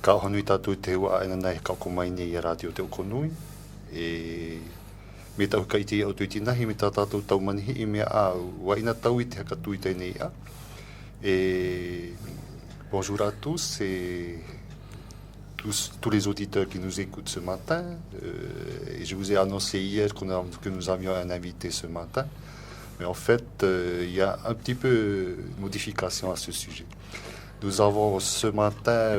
Ka honui tātou te ua ena nei ka kumaini I radio te okonui. E me tau ka iti au tuitinahi me tā tātou taumanihi I mea au. Wa ina tau I te haka tuitai nei a. Et bonjour à tous et tous les auditeurs qui nous écoutent ce matin. Et je vous ai annoncé hier que nous avions un invité ce matin. Mais en fait, il y a un petit peu de modification à ce sujet. Nous avons ce matin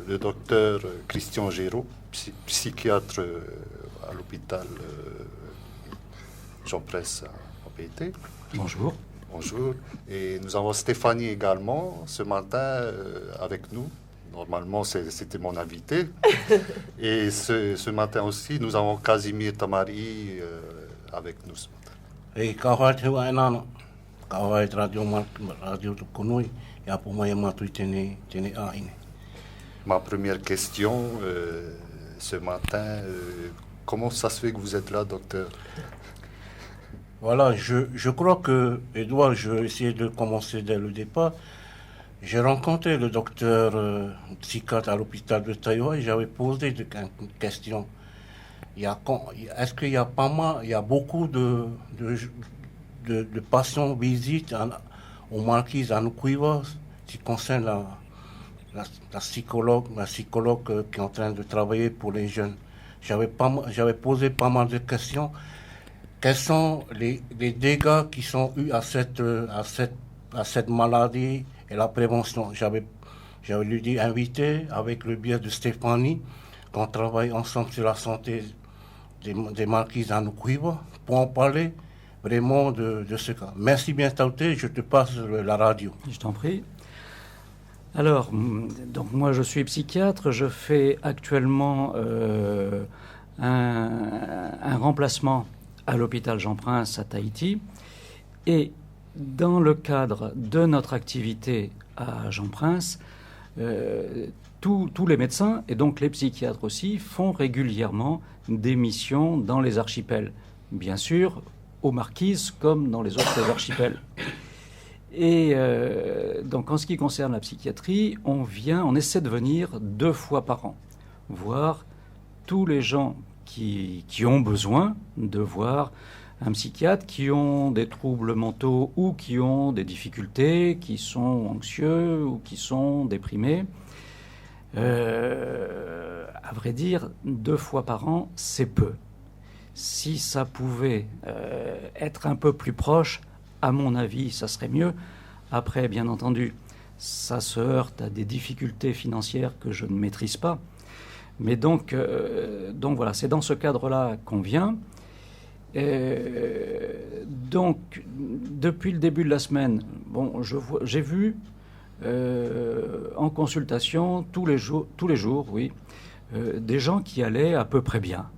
le docteur Christian Géraud, psychiatre à l'hôpital Jean Presse à PT. Bonjour. Bonjour. Et nous avons Stéphanie également ce matin avec nous. Normalement, c'était mon invité. Et ce matin aussi, nous avons Casimir Tamari avec nous ce matin. Et kawa te wa enana. Kawa te radio tu konui. Ya po mai matu tene aine. Ma première question ce matin, comment ça se fait que vous êtes là, docteur? Voilà, je crois que, Edouard, je vais essayer de commencer dès le départ. J'ai rencontré le docteur psychiatre à l'hôpital de Taïwan et j'avais posé une question. Est-ce qu'il y a pas mal, il y a beaucoup de patients visites aux marquises à Nukuiva, qui concerne la psychologue qui est en train de travailler pour les jeunes. J'avais posé pas mal de questions. Quels sont les dégâts qui sont eus à cette maladie et la prévention? J'avais lui dit invité avec le biais de Stéphanie, qu'on travaille ensemble sur la santé des marquises à Nukuiva pour en parler vraiment de ce cas. Merci bien, Tauté, je te passe la radio. Je t'en prie. Alors, donc moi je suis psychiatre, je fais actuellement un remplacement à l'hôpital Jean-Prince à Tahiti. Et dans le cadre de notre activité à Jean-Prince, tous les médecins, et donc les psychiatres aussi, font régulièrement des missions dans les archipels. Bien sûr, aux Marquises comme dans les autres archipels. Et donc en ce qui concerne la psychiatrie, on essaie de venir 2 fois par an, voir tous les gens qui ont besoin de voir un psychiatre, qui ont des troubles mentaux ou qui ont des difficultés, qui sont anxieux ou qui sont déprimés. À vrai dire, 2 fois par an, c'est peu. Si ça pouvait être un peu plus proche, à mon avis, ça serait mieux. Après, bien entendu, ça se heurte à des difficultés financières que je ne maîtrise pas. Mais donc voilà, c'est dans ce cadre-là qu'on vient. Donc, depuis le début de la semaine, j'ai vu en consultation tous les jours, oui, des gens qui allaient à peu près bien,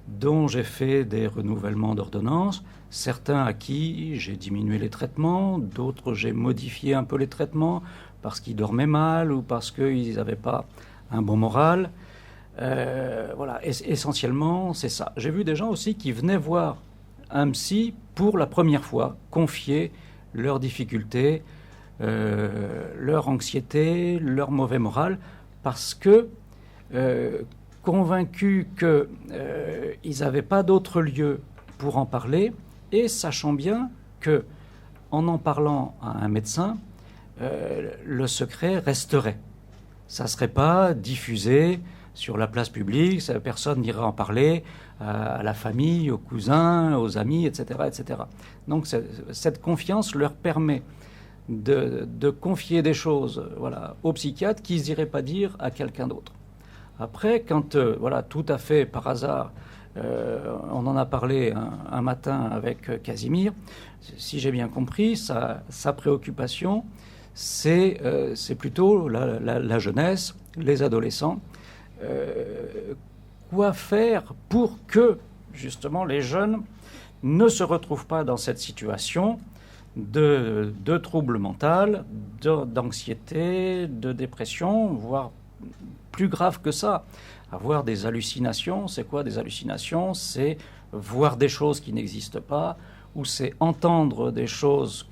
dont j'ai fait des renouvellements d'ordonnances, certains à qui j'ai diminué les traitements, d'autres j'ai modifié un peu les traitements parce qu'ils dormaient mal ou parce qu'ils n'avaient pas un bon moral. Voilà, essentiellement, c'est ça. J'ai vu des gens aussi qui venaient voir un psy pour la première fois, confier leurs difficultés, leur anxiété, leur mauvais moral, parce que convaincus qu'ils n'avaient pas d'autre lieu pour en parler, et sachant bien que, en parlant à un médecin, le secret resterait. Ça ne serait pas diffusé sur la place publique, personne n'irait en parler à la famille, aux cousins, aux amis, etc. etc. Donc cette confiance leur permet de confier des choses, voilà, aux psychiatres qu'ils n'iraient pas dire à quelqu'un d'autre. Après, quand, voilà, tout à fait par hasard, on en a parlé un matin avec Casimir, si j'ai bien compris, sa préoccupation, c'est plutôt la jeunesse, les adolescents. Quoi faire pour que, justement, les jeunes ne se retrouvent pas dans cette situation de trouble mental, d'anxiété, de dépression, voire plus grave que ça. Avoir des hallucinations, c'est quoi des hallucinations? C'est voir des choses qui n'existent pas, ou c'est entendre des choses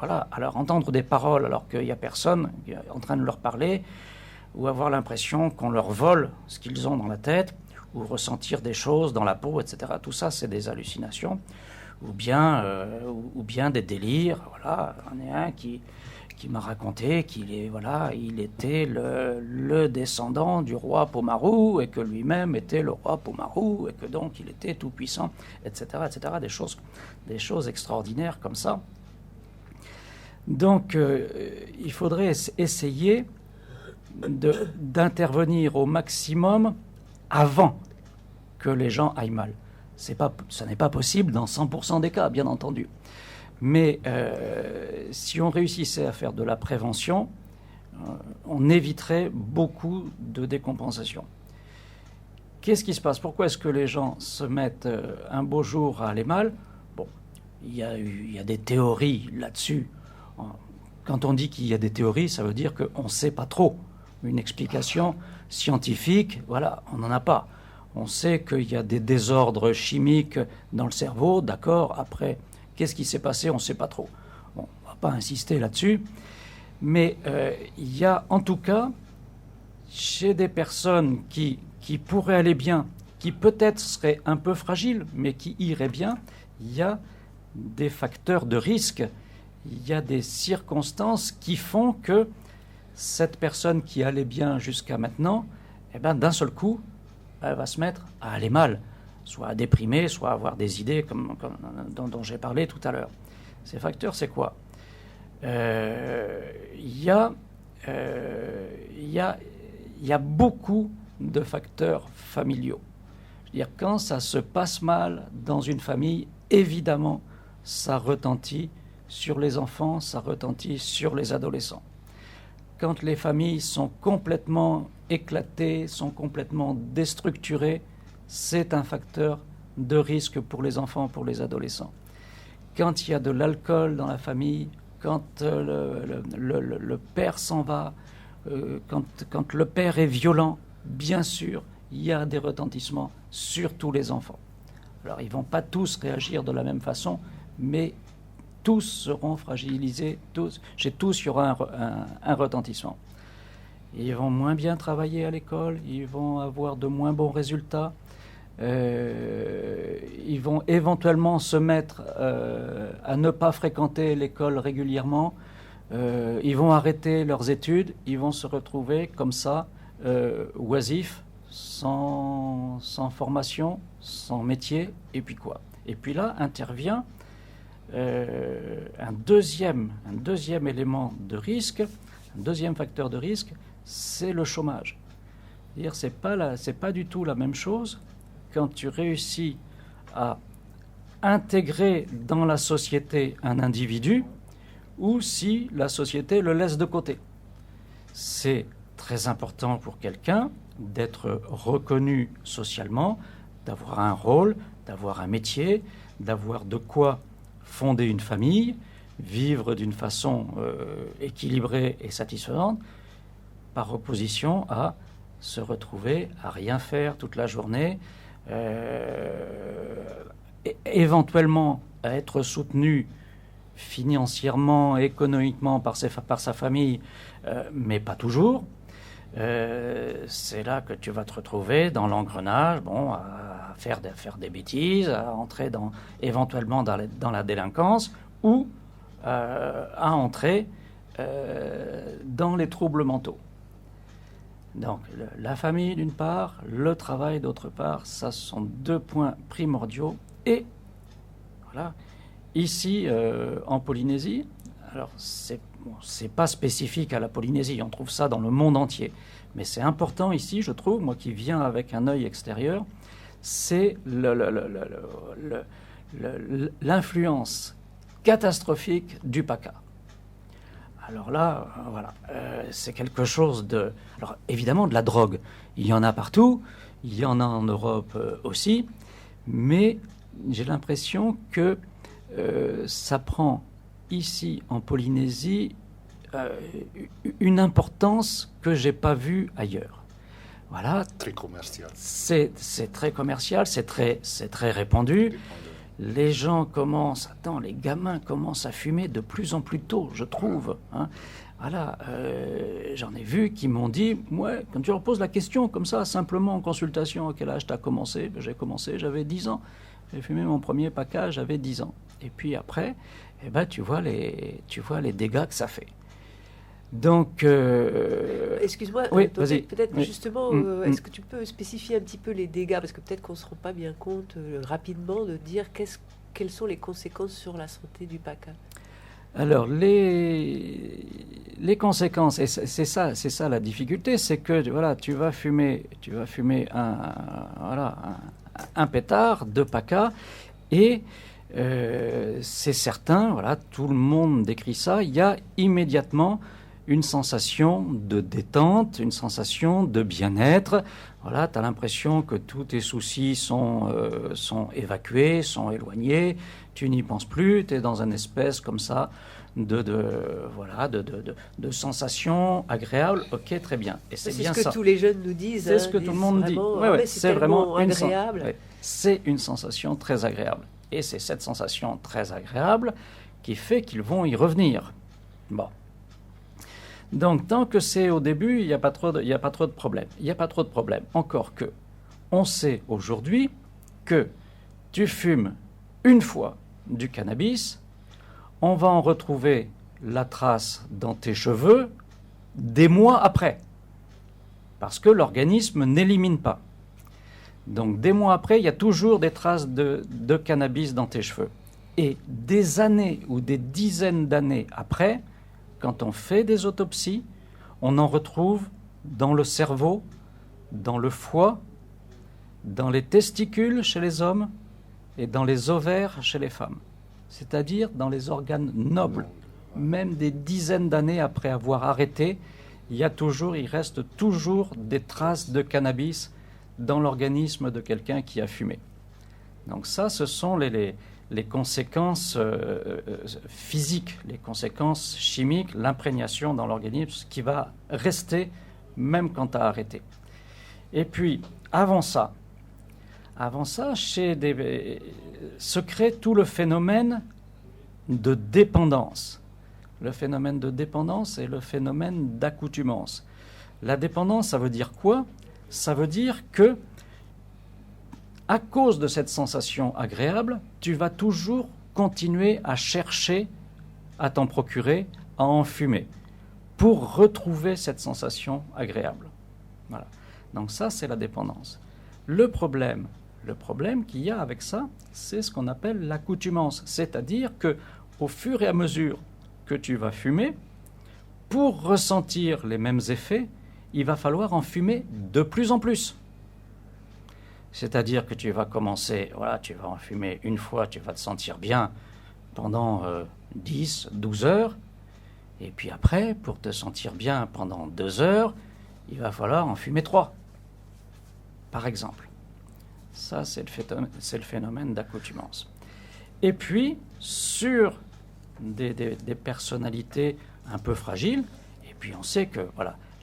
alors entendre des paroles alors qu'il n'y a personne en train de leur parler, ou avoir l'impression qu'on leur vole ce qu'ils ont dans la tête, ou ressentir des choses dans la peau, etc. Tout ça, c'est des hallucinations, ou bien des délires. Voilà, il y en a un qui m'a raconté qu'il il était le descendant du roi Pomarou, et que lui-même était le roi Pomarou, et que donc il était tout puissant, etc., etc. Des choses extraordinaires comme ça. Donc, il faudrait essayer d'intervenir au maximum avant que les gens aillent mal. Ça n'est pas possible dans 100% des cas, bien entendu. Mais si on réussissait à faire de la prévention, on éviterait beaucoup de décompensation. Qu'est-ce qui se passe? Pourquoi est-ce que les gens se mettent un beau jour à aller mal? Bon, il y a des théories là-dessus. Quand on dit qu'il y a des théories, ça veut dire qu'on ne sait pas trop. Une explication scientifique, voilà, on n'en a pas. On sait qu'il y a des désordres chimiques dans le cerveau, d'accord. Après, qu'est-ce qui s'est passé? On ne sait pas trop. Bon, on ne va pas insister là-dessus. Mais il y a en tout cas, chez des personnes qui pourraient aller bien, qui peut-être seraient un peu fragiles, mais qui iraient bien, il y a des facteurs de risque. Il y a des circonstances qui font que cette personne qui allait bien jusqu'à maintenant, d'un seul coup, elle va se mettre à aller mal, soit à déprimer, soit à avoir des idées dont j'ai parlé tout à l'heure. Ces facteurs, c'est quoi? Il y a beaucoup de facteurs familiaux. Je veux dire, quand ça se passe mal dans une famille, évidemment, ça retentit sur les enfants, ça retentit sur les adolescents. Quand les familles sont complètement éclatées, sont complètement déstructurées, c'est un facteur de risque pour les enfants, pour les adolescents. Quand il y a de l'alcool dans la famille, quand le père s'en va, quand le père est violent, bien sûr, il y a des retentissements sur tous les enfants. Alors, ils ne vont pas tous réagir de la même façon, mais tous seront fragilisés, chez tous, il y aura un retentissement. Ils vont moins bien travailler à l'école, ils vont avoir de moins bons résultats, ils vont éventuellement se mettre à ne pas fréquenter l'école régulièrement, ils vont arrêter leurs études, ils vont se retrouver comme ça, oisifs, sans formation, sans métier, et puis quoi? Et puis là intervient un deuxième élément de risque, un deuxième facteur de risque, c'est le chômage. C'est-à-dire, c'est pas du tout la même chose quand tu réussis à intégrer dans la société un individu ou si la société le laisse de côté. C'est très important pour quelqu'un d'être reconnu socialement, d'avoir un rôle, d'avoir un métier, d'avoir de quoi fonder une famille, vivre d'une façon équilibrée et satisfaisante, par opposition à se retrouver à rien faire toute la journée, éventuellement à être soutenu financièrement, économiquement par sa famille, mais pas toujours. C'est là que tu vas te retrouver dans l'engrenage, à faire des bêtises, à entrer éventuellement dans la délinquance ou à entrer dans les troubles mentaux. Donc la famille d'une part, le travail d'autre part, ça sont deux points primordiaux. Et voilà, ici en Polynésie, alors c'est pas spécifique à la Polynésie, on trouve ça dans le monde entier, mais c'est important ici, je trouve, moi qui viens avec un œil extérieur, c'est l'influence catastrophique du PACA. Alors là, voilà, c'est quelque chose de... Alors évidemment, de la drogue, il y en a partout, il y en a en Europe aussi, mais j'ai l'impression que ça prend ici en Polynésie une importance que je n'ai pas vue ailleurs. Voilà. Très commercial. C'est très commercial, c'est très répandu. Les gens les gamins commencent à fumer de plus en plus tôt, je trouve. Hein. Voilà, j'en ai vu qui m'ont dit, moi, quand tu leur poses la question comme ça, simplement en consultation, à quel âge tu as commencé? J'ai commencé, j'avais 10 ans. J'ai fumé mon premier paquet, j'avais 10 ans. Et puis après, tu vois les dégâts que ça fait. Donc... Excuse-moi, oui, peut-être oui. Justement, est-ce que tu peux spécifier un petit peu les dégâts? Parce que peut-être qu'on ne se rend pas bien compte rapidement de dire quelles sont les conséquences sur la santé du paca. Alors, les conséquences, et c'est ça la difficulté, c'est que voilà, tu vas fumer un pétard, 2 pacas, et c'est certain, voilà, tout le monde décrit ça, il y a immédiatement une sensation de détente, une sensation de bien-être. Voilà, tu as l'impression que tous tes soucis sont évacués, sont éloignés, tu n'y penses plus, tu es dans une espèce comme ça de sensation agréable. Ok, très bien. Et c'est bien ça. C'est ce que tous les jeunes nous disent. C'est ce que tout le monde dit. C'est vraiment agréable. C'est une sensation très agréable. Et c'est cette sensation très agréable qui fait qu'ils vont y revenir. Bon. Donc, tant que c'est au début, il n'y a pas trop de problème. Il n'y a pas trop de problème. Encore que, on sait aujourd'hui que tu fumes une fois du cannabis, on va en retrouver la trace dans tes cheveux des mois après. Parce que l'organisme n'élimine pas. Donc, des mois après, il y a toujours des traces de cannabis dans tes cheveux. Et des années ou des dizaines d'années après, quand on fait des autopsies, on en retrouve dans le cerveau, dans le foie, dans les testicules chez les hommes et dans les ovaires chez les femmes. C'est-à-dire dans les organes nobles. Même des dizaines d'années après avoir arrêté, il reste toujours des traces de cannabis dans l'organisme de quelqu'un qui a fumé. Donc ça, ce sont les conséquences physiques, les conséquences chimiques, l'imprégnation dans l'organisme qui va rester même quand tu as arrêté. Et puis, avant ça, se crée tout le phénomène de dépendance. Le phénomène de dépendance et le phénomène d'accoutumance. La dépendance, ça veut dire quoi? Ça veut dire que à cause de cette sensation agréable, tu vas toujours continuer à chercher à t'en procurer, à en fumer, pour retrouver cette sensation agréable. Voilà. Donc ça, c'est la dépendance. Le problème qu'il y a avec ça, c'est ce qu'on appelle l'accoutumance. C'est-à-dire qu'au fur et à mesure que tu vas fumer, pour ressentir les mêmes effets, il va falloir en fumer de plus en plus. C'est-à-dire que tu vas commencer, tu vas en fumer une fois, tu vas te sentir bien pendant 10, 12 heures. Et puis après, pour te sentir bien pendant 2 heures, il va falloir en fumer 3, par exemple. Ça, c'est le phénomène d'accoutumance. Et puis, sur des personnalités un peu fragiles, et puis on sait que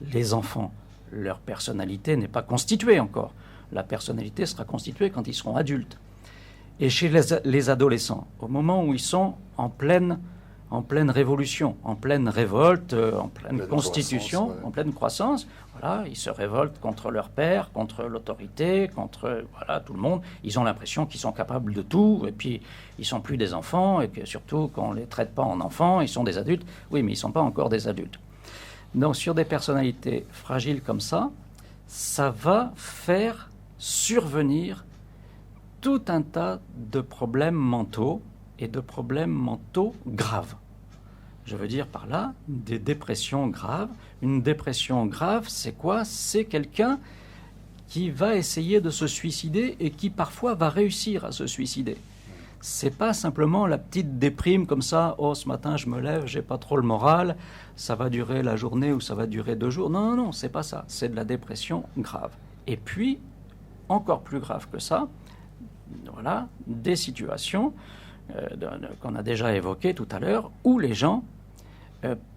les enfants, leur personnalité n'est pas constituée encore. La personnalité sera constituée quand ils seront adultes. Et chez les adolescents, au moment où ils sont en pleine révolution, en pleine révolte, en pleine constitution, en pleine croissance, ils se révoltent contre leur père, contre l'autorité, contre tout le monde. Ils ont l'impression qu'ils sont capables de tout, et puis ils ne sont plus des enfants, et que surtout, qu'on ne les traite pas en enfants, ils sont des adultes. Oui, mais ils ne sont pas encore des adultes. Donc, sur des personnalités fragiles comme ça, ça va faire survenir tout un tas de problèmes mentaux et de problèmes mentaux graves. Je veux dire par là des dépressions graves. Une dépression grave, c'est quoi? C'est quelqu'un qui va essayer de se suicider et qui parfois va réussir à se suicider. C'est pas simplement la petite déprime comme ça, oh ce matin je me lève, j'ai pas trop le moral, ça va durer la journée ou ça va durer 2 jours. Non, c'est pas ça, c'est de la dépression grave. Et puis, encore plus grave que ça, des situations qu'on a déjà évoquées tout à l'heure, où les gens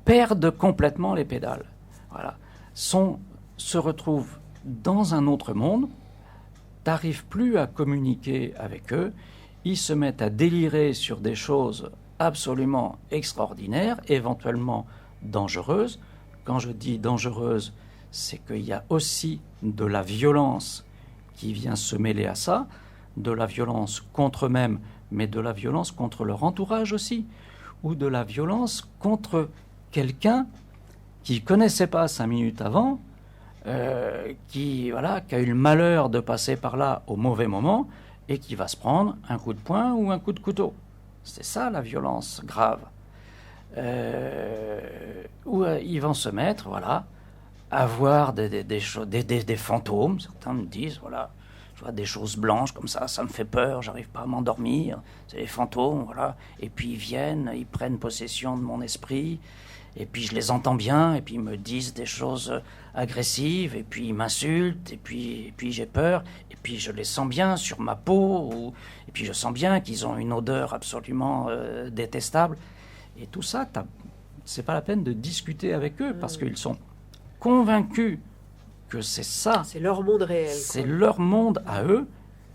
perdent complètement les pédales. Se retrouvent dans un autre monde, t'arrives plus à communiquer avec eux, ils se mettent à délirer sur des choses absolument extraordinaires, éventuellement dangereuse. Quand je dis dangereuse, c'est qu'il y a aussi de la violence qui vient se mêler à ça, de la violence contre eux-mêmes, mais de la violence contre leur entourage aussi, ou de la violence contre quelqu'un qui ne connaissait pas 5 minutes avant, qui a eu le malheur de passer par là au mauvais moment et qui va se prendre un coup de poing ou un coup de couteau. C'est ça la violence grave. Où ils vont se mettre, à voir des fantômes. Certains me disent, je vois des choses blanches comme ça me fait peur, j'arrive pas à m'endormir. C'est des fantômes, Et puis ils viennent, ils prennent possession de mon esprit. Et puis je les entends bien, et puis ils me disent des choses agressives, et puis ils m'insultent, et puis j'ai peur, et puis je les sens bien sur ma peau, et puis je sens bien qu'ils ont une odeur absolument détestable. Et tout ça, c'est pas la peine de discuter avec eux, parce qu'ils sont convaincus que c'est ça. C'est leur monde réel. C'est leur monde à eux,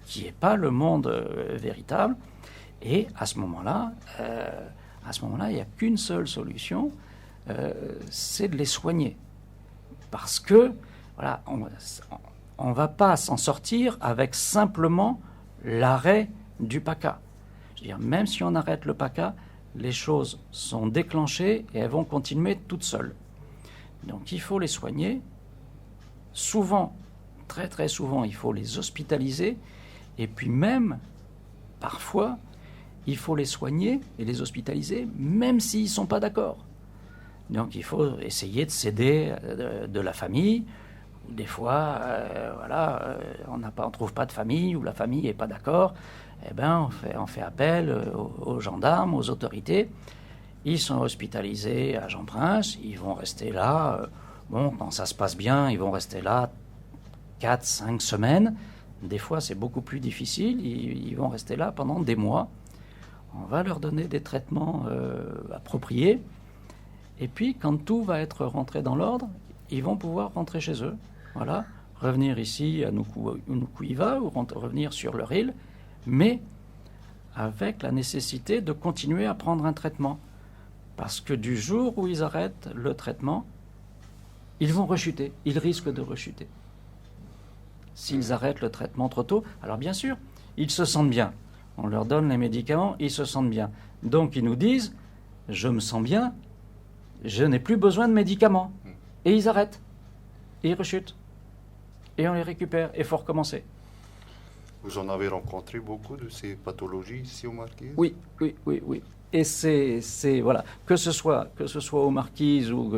qui n'est pas le monde véritable. Et à ce moment-là, il n'y a qu'une seule solution, c'est de les soigner. Parce que, on ne va pas s'en sortir avec simplement l'arrêt du PACA. Je veux dire, même si on arrête le PACA, les choses sont déclenchées et elles vont continuer toutes seules. Donc il faut les soigner. Souvent, très très souvent, il faut les hospitaliser. Et puis même, parfois, il faut les soigner et les hospitaliser, même s'ils ne sont pas d'accord. Donc il faut essayer de s'aider de la famille. Des fois, on ne trouve pas de famille, ou la famille n'est pas d'accord. Eh ben, on fait appel aux gendarmes, aux autorités. Ils sont hospitalisés à Jean-Prince. Ils vont rester là. Quand ça se passe bien, ils vont rester là 4-5 semaines. Des fois, c'est beaucoup plus difficile. Ils vont rester là pendant des mois. On va leur donner des traitements appropriés. Et puis, quand tout va être rentré dans l'ordre, ils vont pouvoir rentrer chez eux. Revenir ici à Nukuiva ou revenir sur leur île, mais avec la nécessité de continuer à prendre un traitement. Parce que du jour où ils arrêtent le traitement, ils vont rechuter. Ils risquent de rechuter. S'ils arrêtent le traitement trop tôt, alors bien sûr, ils se sentent bien. On leur donne les médicaments, ils se sentent bien. Donc ils nous disent, je me sens bien, je n'ai plus besoin de médicaments. Et ils arrêtent. Et ils rechutent. Et on les récupère. Et il faut recommencer. Vous en avez rencontré beaucoup de ces pathologies ici au Marquises ? Oui. Et c'est que ce soit aux Marquises ou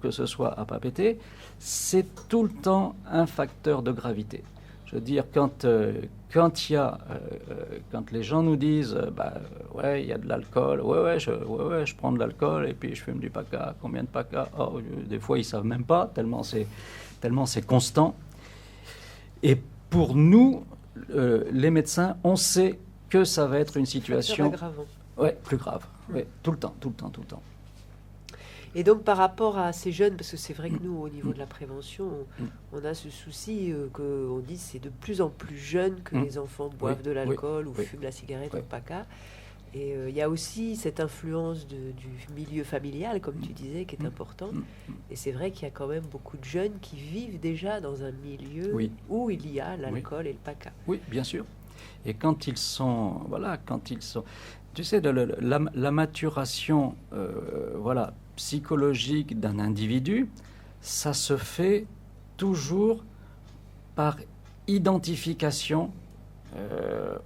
que ce soit à Papeete, c'est tout le temps un facteur de gravité. Je veux dire, quand les gens nous disent il y a de l'alcool, je prends de l'alcool et puis je fume du PACA, combien de PACA? Des fois ils savent même pas, tellement c'est constant. Et pour nous, les médecins, on sait que ça va être une situation plus grave. Tout le temps. Et donc par rapport à ces jeunes, parce que c'est vrai que nous, au niveau de la prévention, on a ce souci qu'on dit c'est de plus en plus jeune que les enfants boivent de l'alcool ou fument la cigarette ou le PACA. Et il y a aussi cette influence du milieu familial, comme tu disais, qui est important. Et c'est vrai qu'il y a quand même beaucoup de jeunes qui vivent déjà dans un milieu où il y a l'alcool et le PACA. Oui, bien sûr. Et quand ils sont... Tu sais, la maturation psychologique d'un individu, ça se fait toujours par identification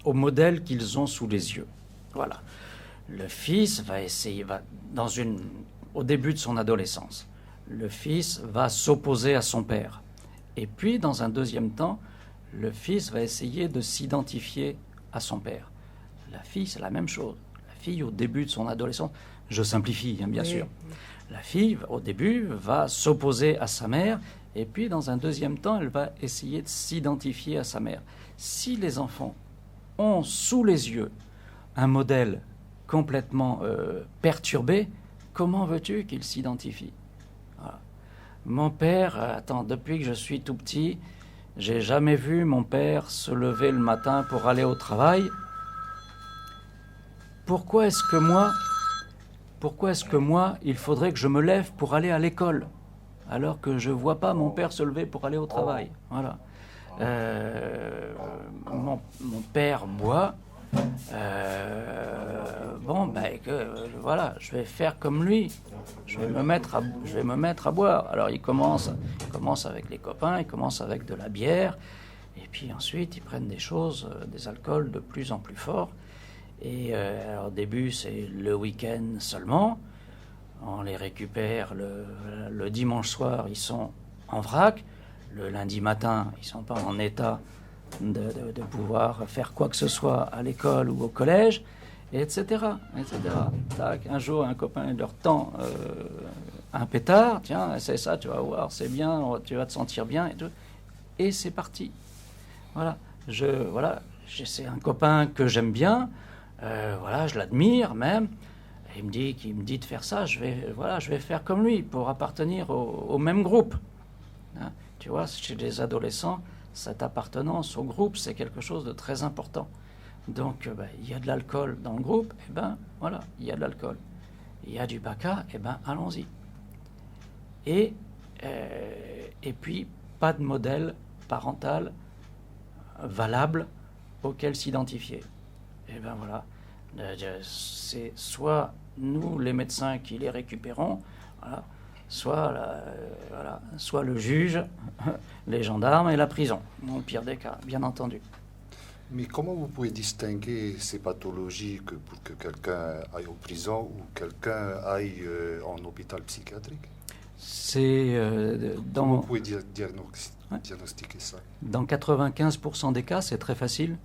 au modèle qu'ils ont sous les yeux. Le fils va essayer, au début de son adolescence, le fils va s'opposer à son père. Et puis, dans un deuxième temps, le fils va essayer de s'identifier à son père. La fille, c'est la même chose. La fille, au début de son adolescence, je simplifie, bien sûr. La fille, au début, va s'opposer à sa mère, et puis, dans un deuxième temps, elle va essayer de s'identifier à sa mère. Si les enfants ont sous les yeux un modèle complètement perturbé, comment veux-tu qu'ils s'identifient ? Mon père, depuis que je suis tout petit, j'ai jamais vu mon père se lever le matin pour aller au travail. Pourquoi est-ce que moi, pourquoi est-ce que moi, il faudrait que je me lève pour aller à l'école, alors que je ne vois pas mon père se lever pour aller au travail. Voilà. Mon père boit. Voilà, je vais faire comme lui. Je vais me mettre à boire. Alors il commence avec les copains, il commence avec de la bière, et puis ensuite ils prennent des choses, des alcools de plus en plus forts. Et au début c'est le week-end seulement. On les récupère le dimanche soir, ils sont en vrac. Le lundi matin, ils sont pas en état de pouvoir faire quoi que ce soit à l'école ou au collège, etc. Tac, un jour, un copain leur tend un pétard, tiens, c'est ça, tu vas voir, c'est bien, tu vas te sentir bien, et tout. Et c'est parti. Voilà, c'est un copain que j'aime bien, je l'admire même. Il me dit de faire ça, je vais faire comme lui pour appartenir au même groupe. Hein, tu vois, chez les adolescents, cette appartenance au groupe, c'est quelque chose de très important. Donc, il y a de l'alcool dans le groupe, il y a de l'alcool. Il y a du baka, allons-y. Et puis, pas de modèle parental valable auquel s'identifier. C'est soit nous, les médecins, qui les récupérons, soit le juge, les gendarmes et la prison, dans le pire des cas, bien entendu. Mais comment vous pouvez distinguer ces pathologies pour que quelqu'un aille en prison ou quelqu'un aille en hôpital psychiatrique? Comment vous pouvez diagnostiquer ça? Dans 95% des cas, c'est très facile.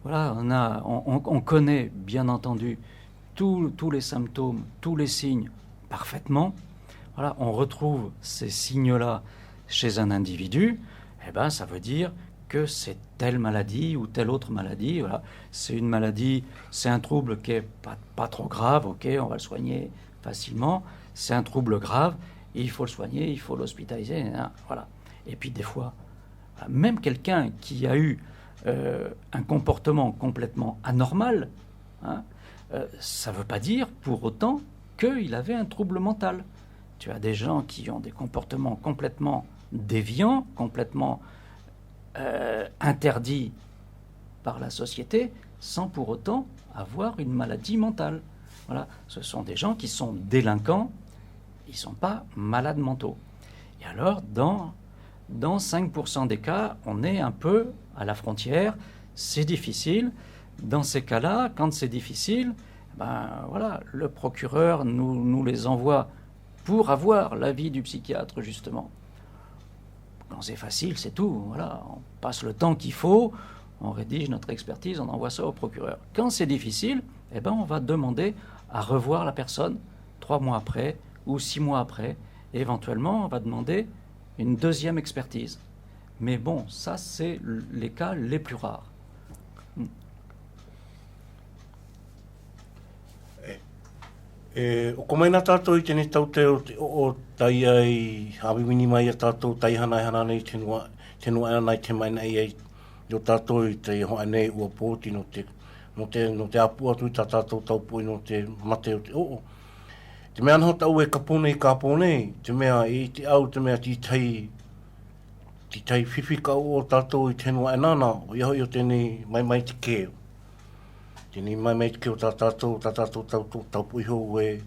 Voilà, on connaît bien entendu tous les symptômes, tous les signes parfaitement. Voilà, on retrouve ces signes-là chez un individu, ça veut dire que c'est telle maladie ou telle autre maladie. Voilà. C'est une maladie, c'est un trouble qui est pas trop grave, ok, on va le soigner facilement. C'est un trouble grave, il faut le soigner, il faut l'hospitaliser, voilà. Et puis des fois, même quelqu'un qui a eu un comportement complètement anormal, ça ne veut pas dire pour autant qu'il avait un trouble mental. Tu as des gens qui ont des comportements complètement déviants, complètement interdits par la société, sans pour autant avoir une maladie mentale. Voilà. Ce sont des gens qui sont délinquants, ils ne sont pas malades mentaux. Et alors, dans 5% des cas, on est un peu à la frontière, c'est difficile. Dans ces cas-là, quand c'est difficile, le procureur nous les envoie pour avoir l'avis du psychiatre, justement. Quand c'est facile, c'est tout. Voilà, on passe le temps qu'il faut, on rédige notre expertise, on envoie ça au procureur. Quand c'est difficile, on va demander à revoir la personne 3 mois après ou 6 mois après. Et éventuellement, on va demander une deuxième expertise. Mais bon, ça, c'est les cas les plus rares. O komaina tātou I tēnei tau te o tai ai hawiwini mai a tātou tai hana nei tenua ana nei te mai nei ai o tātou I te hoa nei ua pōti no te apu atu I tā tātou taupui no te mate o te oo. Te mea anho tau e kapone, te mea I te au, te mea ti tai whiwhika o tātou I tenua anana o iho o tēnei mai te keo. Tēnei mai te keo tā tātou taupui hou e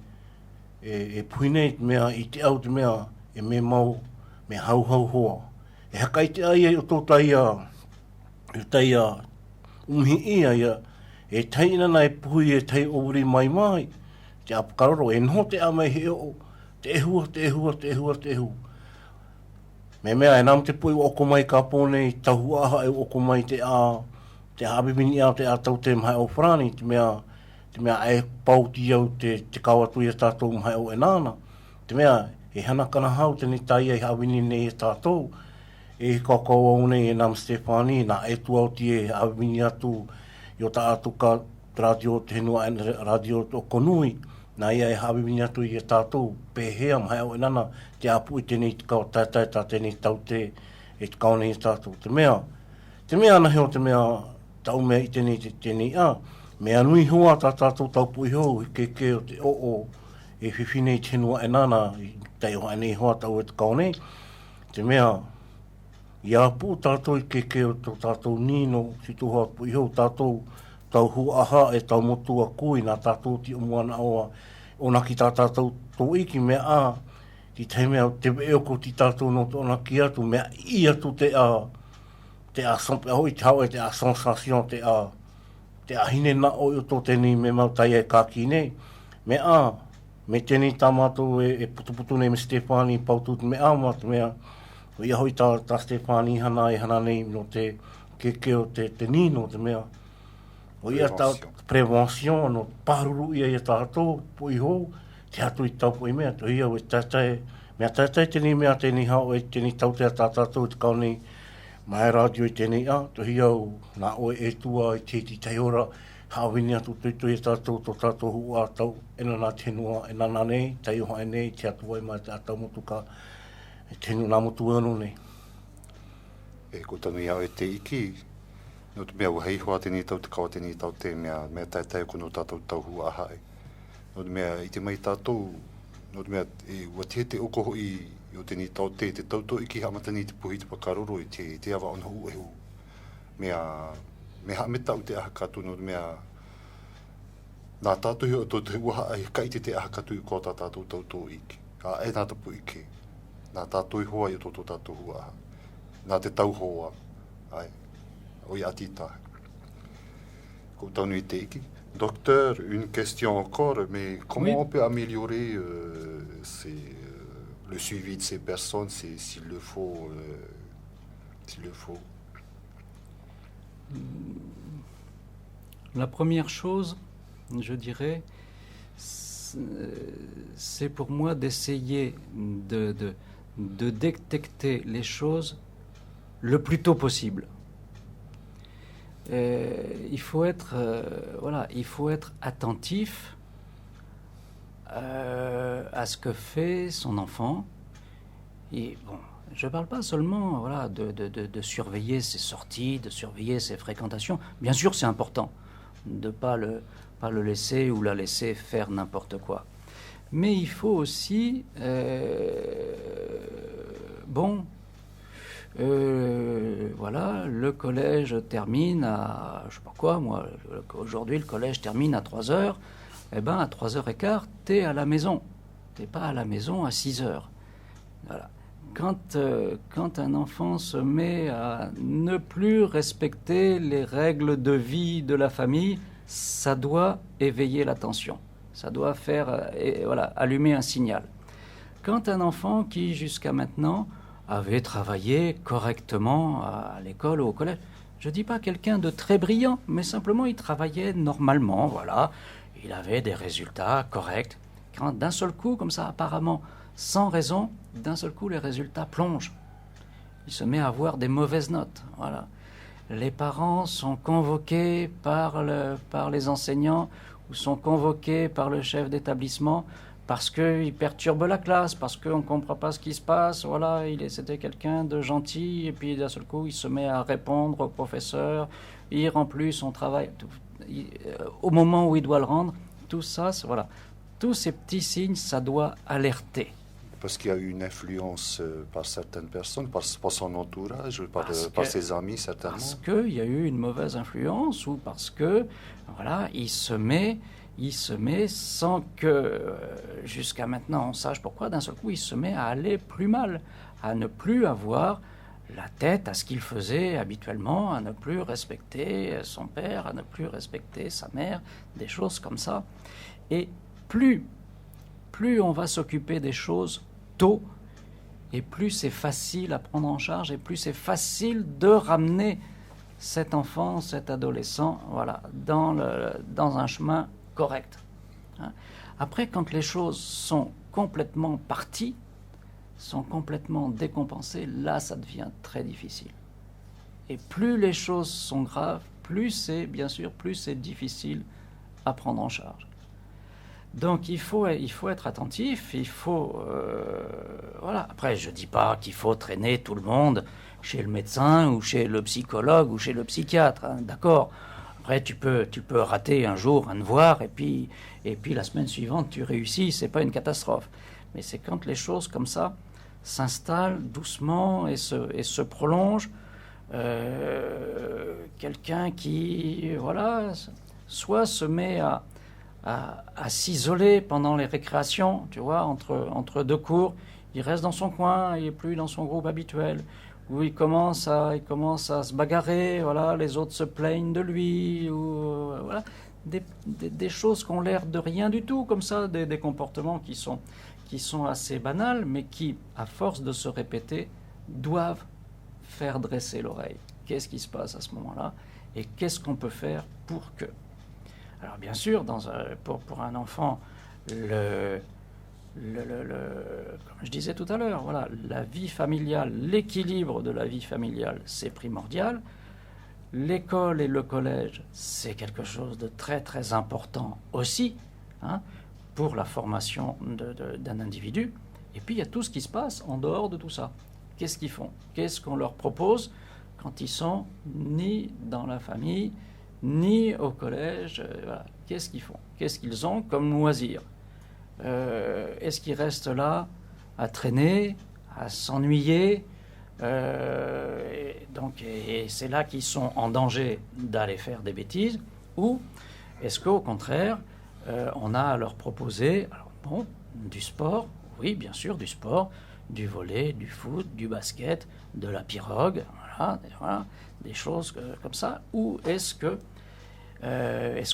puinei te mea I te au te mea e me mau, me hau hoa. E haka I te ai o tō taia umhi ia ia, e taina nei puhi e tai ori mai, te apukaroro, e noho te amai he o, te ehua. Me mea e nam te pui o oko mai ka pōnei tahua aha e oko mai te hawimini au te tau te mhai o whrani, te mea e pauti au te kawatui e tātou mhai o enana. Te mea e hanakana hau tēnei tai e hawini nei e tātou, e kakao au nei e nam Stefani, nā e tu au ti e hawini atu I o ta atu ka radio te henua radio o konui, nā ia e hawini atu I e tātou pēhea mhai o enana, te apu I tēnei te kau tātai tā tēnei tau te e te kaone I tātou. Te mea ana heo te mea tau mea I tēnei mea nui hoa tā tātou taupui hou, ke o te o, e whiwhine I tenua e nana, tai o anei hoa tau e te kaone, te mea, ia pu tātou I ke o tātou nino, si tu hoa pu iho tātou tau hu aha e tau motu a kui, nā tātou ti o moana oa, o naki tātou tō iki mea a, ki te mea te eoko ti tātou no tō naki atu, mea I atu te a hoi te hau e te a sensation, te a hine na o tō tēnei me mau tai e kāki nei, mea a, me tēnei tā mātou e putuputu nei me Stefani pautu te mea a te mea, o ia hoi tā Stefani hana e hana nei no te kekeo te nino te mea. O ia tā prevention no pāruru ia tātou po iho, te atu I tau po I mea, to ia o e tātai, mea tātai tēnei mea tēnei hao e tēnei tau te tātou te kaunei mai radio I tēnei a, to ia o nā oe e tua I te tai ora, hawini atu tui e tātou to tātou hua tau, ena nā tenua, ena nā nei, tai oha e nei, te atu ai mai tātou motuka, e tenu nā motu anu nei. E ko tanu ia o e te iki, no te mea uhei hoa tēnei tau te kawa tēnei tau te mea tai kono tātou tau hua aha e. No te mea I te mai tātou, no te mea e ua te oko hoi o tēnei tau te tauto iki hamatani te puhi te pakaroro I te awa ona hu e hu. Mea me tau te aha katu no te mea nā tātou o tō te uaha ai kai te aha katu I kō tā tātou tauto iki. A e nā tapu iki. Nā tātou hoa I o tō tātou hua aha. Nā te tau hoa. Ai. O I ati tahe. Ko taunu I te iki. Docteur, une question encore, mais comment on peut améliorer le suivi de ces personnes s'il le faut, La première chose, je dirais, c'est pour moi d'essayer de détecter les choses le plus tôt possible. Il faut être attentif à ce que fait son enfant. Et bon, je ne parle pas seulement de surveiller ses sorties, de surveiller ses fréquentations. Bien sûr, c'est important de pas le laisser ou la laisser faire n'importe quoi. Mais il faut aussi le collège termine à, je sais pas quoi, moi, aujourd'hui le collège termine à 3h, eh ben à 3h15, t'es à la maison. T'es pas à la maison à 6h. Voilà. Quand un enfant se met à ne plus respecter les règles de vie de la famille, ça doit éveiller l'attention. Ça doit faire, allumer un signal. Quand un enfant qui, jusqu'à maintenant, avait travaillé correctement à l'école ou au collège. Je ne dis pas quelqu'un de très brillant, mais simplement il travaillait normalement, voilà. Il avait des résultats corrects. Quand d'un seul coup, comme ça, apparemment, sans raison, d'un seul coup, les résultats plongent. Il se met à avoir des mauvaises notes, voilà. Les parents sont convoqués par les enseignants ou sont convoqués par le chef d'établissement parce qu'il perturbe la classe, parce qu'on ne comprend pas ce qui se passe, voilà, c'était quelqu'un de gentil, et puis d'un seul coup, il se met à répondre au professeur, il rend plus son travail, au moment où il doit le rendre, tout ça, voilà. Tous ces petits signes, ça doit alerter. Parce qu'il y a eu une influence par certaines personnes, par son entourage, par ses amis, certainement. Parce qu'il y a eu une mauvaise influence, ou parce que, voilà, il se met sans que, jusqu'à maintenant, on sache pourquoi, d'un seul coup, il se met à aller plus mal, à ne plus avoir la tête à ce qu'il faisait habituellement, à ne plus respecter son père, à ne plus respecter sa mère, des choses comme ça. Et plus on va s'occuper des choses tôt, et plus c'est facile à prendre en charge, et plus c'est facile de ramener cet enfant, cet adolescent, voilà, dans un chemin correct. Après, quand les choses sont complètement parties, sont complètement décompensées, là, ça devient très difficile. Et plus les choses sont graves, plus c'est difficile à prendre en charge. Donc, il faut être attentif, il faut... voilà. Après, je ne dis pas qu'il faut traîner tout le monde chez le médecin ou chez le psychologue ou chez le psychiatre, hein, d'accord. Après, tu peux rater un jour un devoir, et puis la semaine suivante, tu réussis, c'est pas une catastrophe. Mais c'est quand les choses comme ça s'installent doucement et se prolongent. Quelqu'un qui, voilà, soit se met à s'isoler pendant les récréations, tu vois, entre deux cours, il reste dans son coin, il n'est plus dans son groupe habituel, où il commence à se bagarrer, voilà, les autres se plaignent de lui, ou voilà, des choses qui ont l'air de rien du tout, comme ça, des comportements qui sont assez banals, mais qui, à force de se répéter, doivent faire dresser l'oreille. Qu'est-ce qui se passe à ce moment-là et qu'est-ce qu'on peut faire pour que... Alors bien sûr, pour un enfant, comme je disais tout à l'heure, voilà, la vie familiale, l'équilibre de la vie familiale, c'est primordial. L'école et le collège, c'est quelque chose de très très important aussi, hein, pour la formation d'un individu. Et puis il y a tout ce qui se passe en dehors de tout ça. Qu'est-ce qu'ils font? Qu'est-ce qu'on leur propose quand ils sont ni dans la famille, ni au collège? Voilà. Qu'est-ce qu'ils font? Qu'est-ce qu'ils ont comme loisir? Est-ce qu'ils restent là à traîner, à s'ennuyer? Et c'est là qu'ils sont en danger d'aller faire des bêtises. Ou est-ce qu'au contraire, on a à leur proposer du sport? Oui, bien sûr, du sport, du volley, du foot, du basket, de la pirogue, voilà, des choses comme ça. Ou est-ce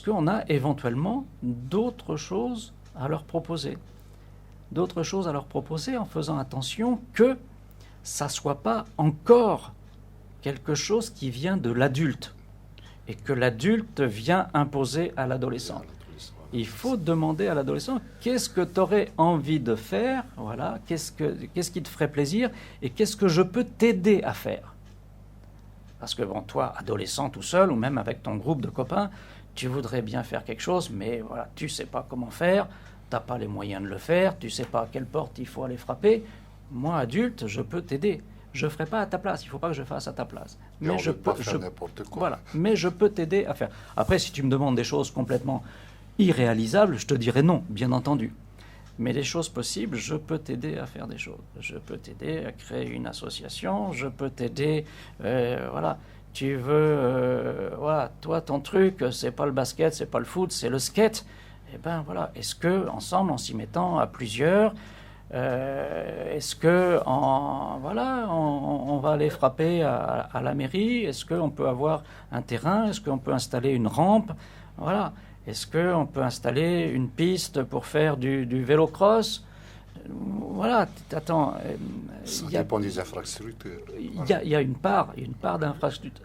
qu'on a éventuellement d'autres choses à leur proposer? D'autres choses à leur proposer en faisant attention que ça ne soit pas encore quelque chose qui vient de l'adulte et que l'adulte vient imposer à l'adolescent. Il faut demander à l'adolescent qu'est-ce que tu aurais envie de faire, voilà, qu'est-ce qui te ferait plaisir et qu'est-ce que je peux t'aider à faire. Parce que bon, toi, adolescent tout seul ou même avec ton groupe de copains, tu voudrais bien faire quelque chose, mais voilà, tu ne sais pas comment faire, tu n'as pas les moyens de le faire, tu ne sais pas à quelle porte il faut aller frapper. Moi, adulte, je peux t'aider. Je ne ferai pas à ta place, il ne faut pas que je fasse à ta place. Mais je peux faire n'importe quoi. Voilà, mais je peux t'aider à faire. Après, si tu me demandes des choses complètement irréalisables, je te dirai non, bien entendu. Mais les choses possibles, je peux t'aider à faire des choses. Je peux t'aider à créer une association, je peux t'aider, voilà. Tu veux, voilà, toi, ton truc, c'est pas le basket, c'est pas le foot, c'est le skate. Eh ben voilà, est-ce que ensemble, en s'y mettant à plusieurs, est-ce que on va aller frapper à la mairie? Est-ce qu'on peut avoir un terrain? Est-ce qu'on peut installer une rampe? Voilà. Est-ce qu'on peut installer une piste pour faire du vélo-cross? Voilà, attends. Ça dépend des infrastructures. Il y a une part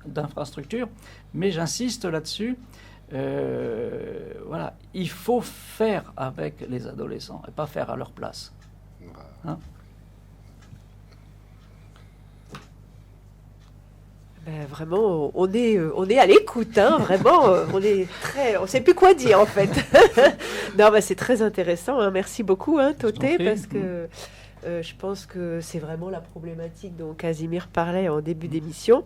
d'infrastructure, mais j'insiste là-dessus. Voilà, il faut faire avec les adolescents et pas faire à leur place. Hein? Ben, vraiment, on est à l'écoute, hein, vraiment, on sait plus quoi dire en fait. Non, ben, c'est très intéressant, hein, merci beaucoup, hein, Toté, parce que je pense que c'est vraiment la problématique dont Casimir parlait en début d'émission.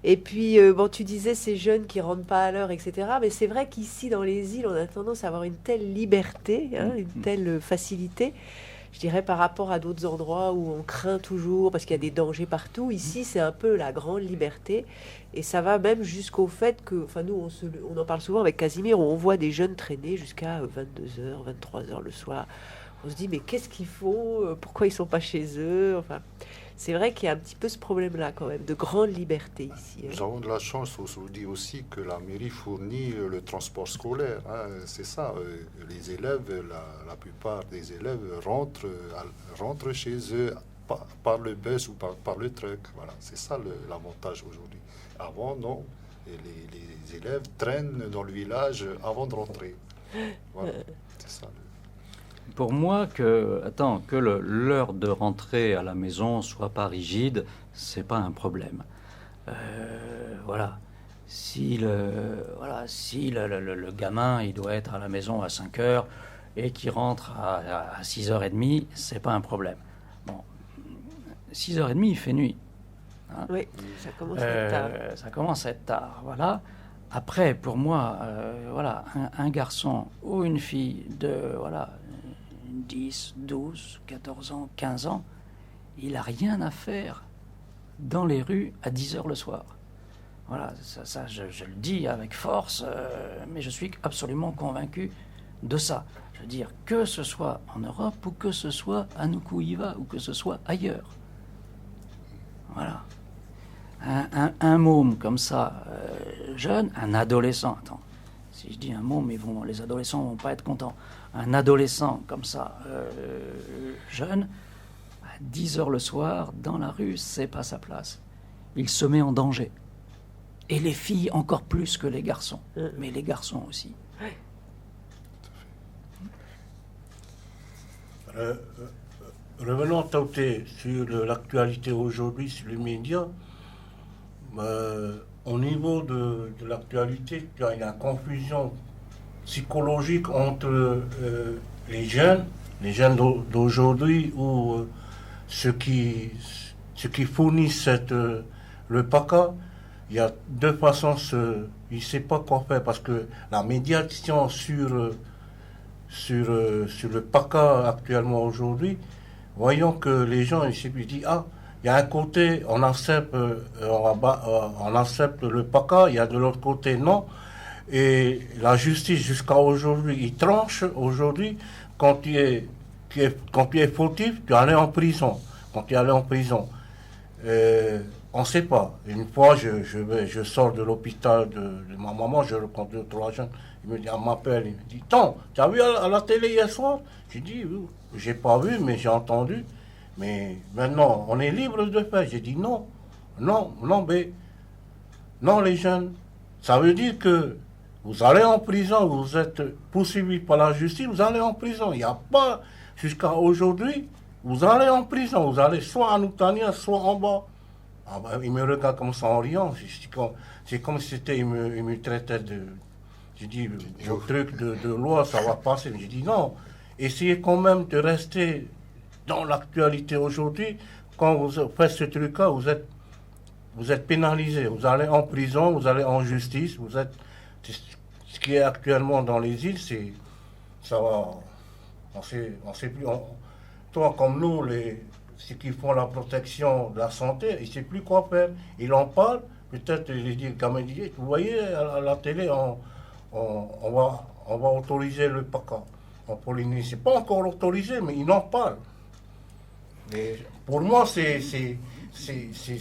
Et puis, bon, tu disais ces jeunes qui rentrent pas à l'heure, etc. Mais c'est vrai qu'ici, dans les îles, on a tendance à avoir une telle liberté, hein, une telle facilité. Je dirais par rapport à d'autres endroits où on craint toujours parce qu'il y a des dangers partout. Ici, c'est un peu la grande liberté. Et ça va même jusqu'au fait que, enfin nous, on en parle souvent avec Casimir, où on voit des jeunes traîner jusqu'à 22h, 23h le soir. On se dit, mais qu'est-ce qu'ils font? Pourquoi ils ne sont pas chez eux? Enfin, c'est vrai qu'il y a un petit peu ce problème-là quand même, de grande liberté ici. Hein. Nous avons de la chance aussi que la mairie fournit le transport scolaire. Hein. C'est ça, les élèves, la plupart des élèves rentrent chez eux par le bus ou par le truck. Voilà, c'est ça l'avantage aujourd'hui. Avant, non. Et les élèves traînent dans le village avant de rentrer. Voilà, c'est ça. Pour moi, que l'heure de rentrer à la maison soit pas rigide, c'est pas un problème. Voilà. Si le gamin il doit être à la maison à 5 heures et qu'il rentre à 6h30, c'est pas un problème. Bon, 6h30, il fait nuit. Hein. Oui, ça commence à être tard. Ça commence à être tard, voilà. Après, pour moi, voilà, un garçon ou une fille de 10, 12, 14 ans, 15 ans, il n'a rien à faire dans les rues à 10 heures le soir. Voilà, ça je le dis avec force, mais je suis absolument convaincu de ça. Je veux dire, que ce soit en Europe ou que ce soit à Nukuiva ou que ce soit ailleurs. Voilà. Un môme comme ça, jeune, un adolescent, attends, si je dis un môme, les adolescents ne vont pas être contents. Un adolescent comme ça, jeune, à 10 heures le soir, dans la rue, c'est pas sa place. Il se met en danger. Et les filles encore plus que les garçons, mais les garçons aussi. Revenons sur l'actualité aujourd'hui, sur les médias. Au niveau de l'actualité, il y a une confusion psychologique entre les jeunes d'aujourd'hui ou ceux qui fournissent le PACA. Il y a deux façons, il ne sait pas quoi faire parce que la médiation sur le PACA actuellement aujourd'hui, voyons que les gens ils se disent il y a un côté on accepte le PACA, il y a de l'autre côté non, et la justice jusqu'à aujourd'hui il tranche aujourd'hui quand tu es fautif, tu allais en prison. Quand tu allais en prison, on ne sait pas. Une fois, je sors de l'hôpital de ma maman, je rencontre 2 ou 3 jeunes. Elle m'appelle, il me dit tu as vu à la télé hier soir? J'ai dit j'ai pas vu, mais j'ai entendu. Mais maintenant, on est libre de faire. J'ai dit non, les jeunes. Ça veut dire que vous allez en prison, vous êtes poursuivi par la justice, vous allez en prison. Il n'y a pas, jusqu'à aujourd'hui, vous allez en prison. Vous allez soit à Noutania, soit en bas. Il me regarde comme ça en riant. C'est comme si il me traitait de... J'ai dit, le truc de loi, ça va passer. J'ai dit non. Essayez quand même de rester dans l'actualité aujourd'hui. Quand vous faites ce truc-là, vous êtes pénalisé. Vous allez en prison, vous allez en justice. Ce qui est actuellement dans les îles, ça va. On sait plus. Toi, comme nous, ceux qui font la protection de la santé, ils ne savent plus quoi faire. Ils en parlent. Peut-être, vous voyez, à la télé, on va autoriser le PACA en Polynésie. C'est pas encore autorisé, mais ils en parlent. Et pour moi, c'est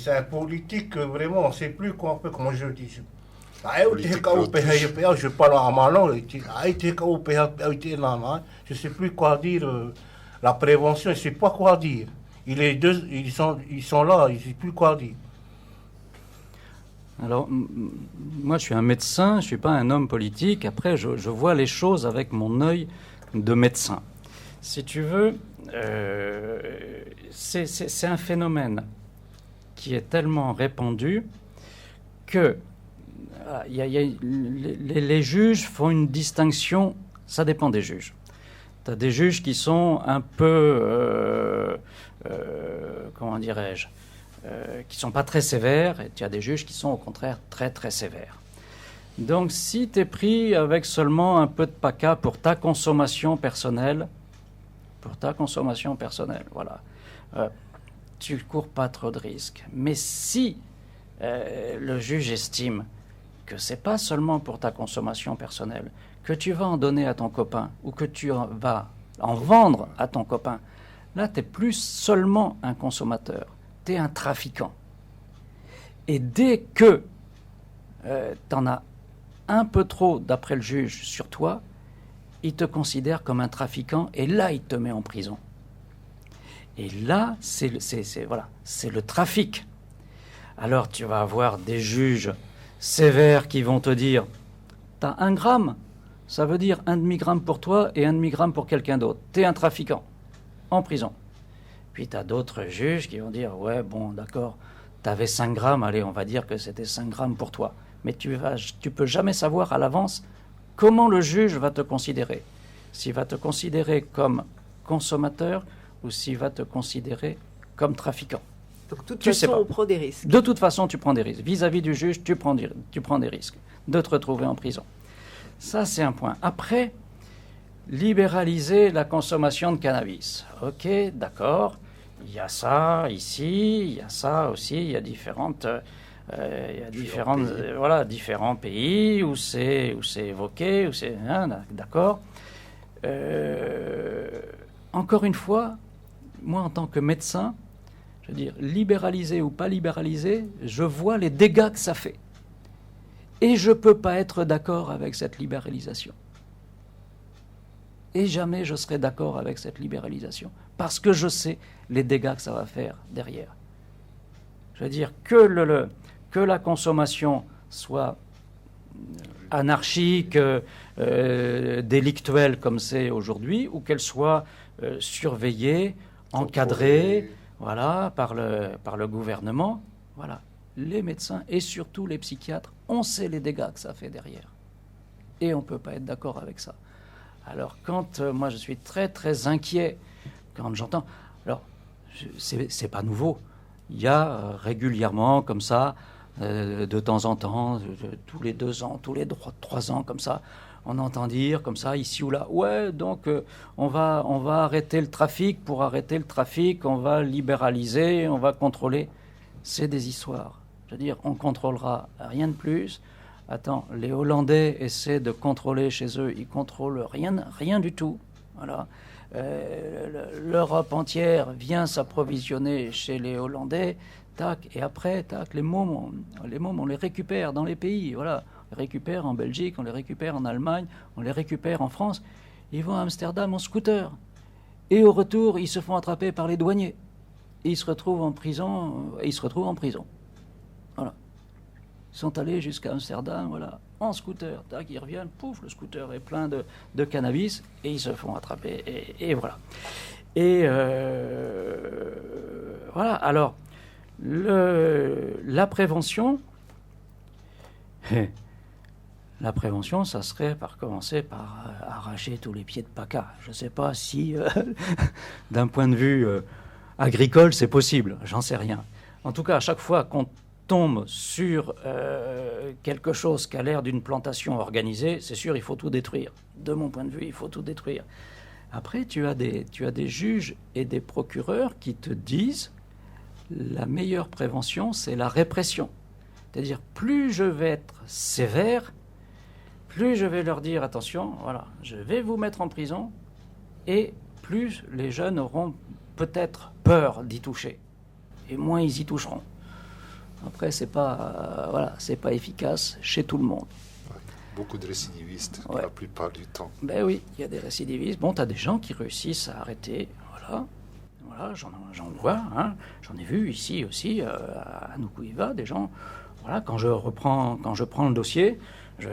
un politique vraiment, on ne sait plus quoi faire, comment je dis. Je parle à ma langue, je ne sais plus quoi dire. La prévention, je ne sais pas quoi dire. Ils sont là, ils ne savent plus quoi dire. Alors, moi, je suis un médecin, je ne suis pas un homme politique. Après, je vois les choses avec mon œil de médecin. Si tu veux, c'est un phénomène qui est tellement répandu que les juges font une distinction, ça dépend des juges. Tu as des juges qui sont un peu, comment dirais-je, qui ne sont pas très sévères, et tu as des juges qui sont au contraire très très sévères. Donc si tu es pris avec seulement un peu de PACA pour ta consommation personnelle, voilà, tu ne cours pas trop de risques. Mais si le juge estime que ce n'est pas seulement pour ta consommation personnelle, que tu vas en donner à ton copain ou que tu vas en vendre à ton copain, là, tu n'es plus seulement un consommateur, tu es un trafiquant. Et dès que tu en as un peu trop, d'après le juge, sur toi, il te considère comme un trafiquant et là, il te met en prison. Et là, c'est le trafic. Alors, tu vas avoir des juges sévères qui vont te dire « T'as 1 gramme, ça veut dire 1 demi-gramme pour toi et 1 demi-gramme pour quelqu'un d'autre. T'es un trafiquant, en prison. » Puis tu as d'autres juges qui vont dire « Ouais, bon, d'accord, t'avais 5 grammes, allez, on va dire que c'était 5 grammes pour toi. » Mais tu peux jamais savoir à l'avance comment le juge va te considérer. S'il va te considérer comme consommateur ou s'il va te considérer comme trafiquant. Donc, de toute façon, on prend des risques. De toute façon, tu prends des risques. Vis-à-vis du juge, tu prends des risques de te retrouver en prison. Ça, c'est un point. Après, libéraliser la consommation de cannabis. Ok, d'accord. Il y a ça ici, il y a ça aussi. Il y a différents pays où c'est évoqué, où c'est d'accord. Encore une fois, moi, en tant que médecin, je veux dire, libéraliser ou pas libéraliser, je vois les dégâts que ça fait. Et je ne peux pas être d'accord avec cette libéralisation. Et jamais je serai d'accord avec cette libéralisation. Parce que je sais les dégâts que ça va faire derrière. Je veux dire, que la consommation soit anarchique, délictuelle comme c'est aujourd'hui, ou qu'elle soit surveillée, encadrée, voilà, par le gouvernement. Voilà. Les médecins et surtout les psychiatres, on sait les dégâts que ça fait derrière. Et on ne peut pas être d'accord avec ça. Alors quand moi je suis très très inquiet quand j'entends... Alors, c'est pas nouveau. Il y a régulièrement comme ça, de temps en temps, tous les 2 ans, tous les 3 ans comme ça, on entend dire comme ça, ici ou là, ouais, donc on va arrêter le trafic. Pour arrêter le trafic, on va libéraliser, on va contrôler. C'est des histoires. Je veux dire, on contrôlera rien de plus. Attends, les Hollandais essaient de contrôler chez eux, ils contrôlent rien du tout. Voilà. L'Europe entière vient s'approvisionner chez les Hollandais, tac, et après, tac, les mômes, on les récupère dans les pays, voilà. On les récupère en Belgique, on les récupère en Allemagne, on les récupère en France. Ils vont à Amsterdam en scooter. Et au retour, ils se font attraper par les douaniers. Et ils se retrouvent en prison. Voilà. Ils sont allés jusqu'à Amsterdam, voilà, en scooter. Tac, ils reviennent, pouf, le scooter est plein de cannabis et ils se font attraper. Et voilà. Et voilà. Alors, la prévention, ça serait par commencer par arracher tous les pieds de PACA. Je ne sais pas si, d'un point de vue agricole, c'est possible. J'en sais rien. En tout cas, à chaque fois qu'on tombe sur quelque chose qui a l'air d'une plantation organisée, c'est sûr, il faut tout détruire. De mon point de vue, il faut tout détruire. Après, tu as des juges et des procureurs qui te disent la meilleure prévention, c'est la répression. C'est-à-dire, plus je vais être sévère, plus je vais leur dire, attention, voilà, je vais vous mettre en prison, et plus les jeunes auront peut-être peur d'y toucher. Et moins ils y toucheront. Après, c'est pas efficace chez tout le monde. Ouais, beaucoup de récidivistes, ouais. La plupart du temps. Ben oui, il y a des récidivistes. Bon, tu as des gens qui réussissent à arrêter. Voilà, j'en vois. Hein. J'en ai vu ici aussi, à Nukuiva, des gens. Voilà, quand je prends le dossier, je